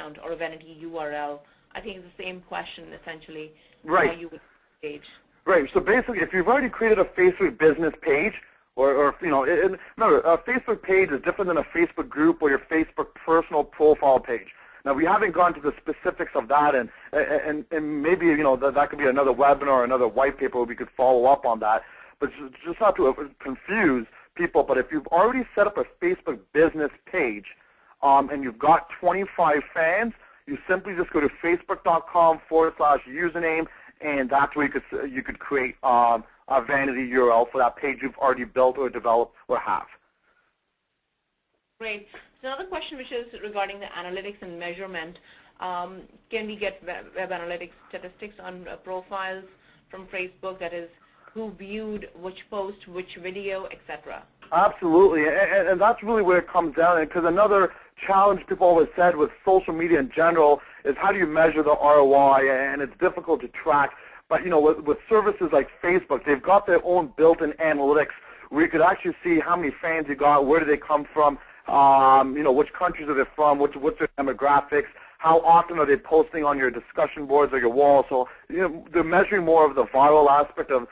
account or a vanity URL? I think it's the same question essentially. Right. How you would engage. Right. So basically, if you've already created a Facebook business page, or you know, remember, a Facebook page is different than a Facebook group or your Facebook personal profile page. Now, we haven't gone to the specifics of that, and maybe, you know, that could be another webinar or another white paper where we could follow up on that. But just not to confuse people, but if you've already set up a Facebook business page and you've got 25 fans, you simply just go to facebook.com/username, and that's where you could create a vanity URL for that page you've already built or developed or have. Great. So another question which is regarding the analytics and measurement. Can we get web analytics statistics on profiles from Facebook, that is, who viewed which post, which video, etc.? Absolutely, and that's really where it comes down, because another challenge people always said with social media in general is how do you measure the ROI, and it's difficult to track. But, you know, with services like Facebook, they've got their own built-in analytics where you could actually see how many fans you got, where do they come from, you know, which countries are they from, what's their demographics, how often are they posting on your discussion boards or your wall. So, you know, they're measuring more of the viral aspect of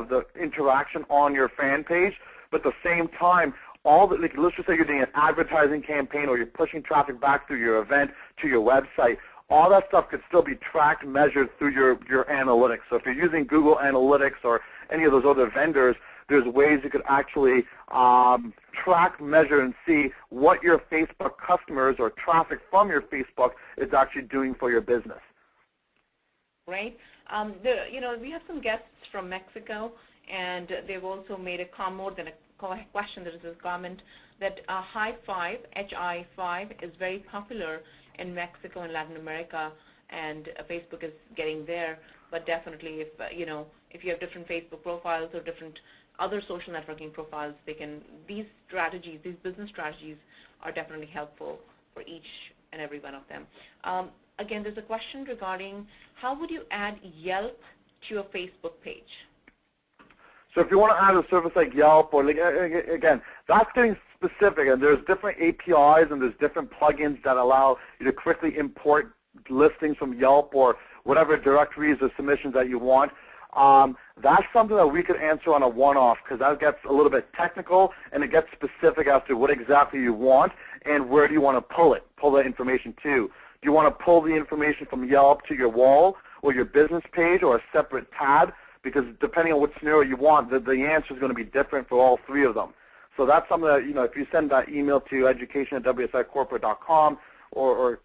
the interaction on your fan page. But at the same time, like, let's just say you're doing an advertising campaign or you're pushing traffic back through your event to your website, all that stuff could still be tracked, measured through your analytics. So if you're using Google Analytics or any of those other vendors, there's ways you could actually track, measure, and see what your Facebook customers or traffic from your Facebook is actually doing for your business. Right. You know, we have some guests from Mexico, and they've also made a more than a question. There is a comment that Hi5, HI5, is very popular in Mexico and Latin America, and Facebook is getting there. But definitely, if you know, if you have different Facebook profiles or different other social networking profiles, these strategies, these business strategies, are definitely helpful for each and every one of them. Again, there's a question regarding how would you add Yelp to a Facebook page? So if you want to add a service like Yelp, or like, again, that's getting specific, and there's different APIs and there's different plugins that allow you to quickly import listings from Yelp or whatever directories or submissions that you want. That's something that we could answer on a one-off, because that gets a little bit technical and it gets specific as to what exactly you want and where do you want to pull that information to. Do you want to pull the information from Yelp to your wall or your business page or a separate tab? Because depending on what scenario you want, the answer is going to be different for all three of them. So that's something that, you know, if you send that email to education@wsicorporate.com or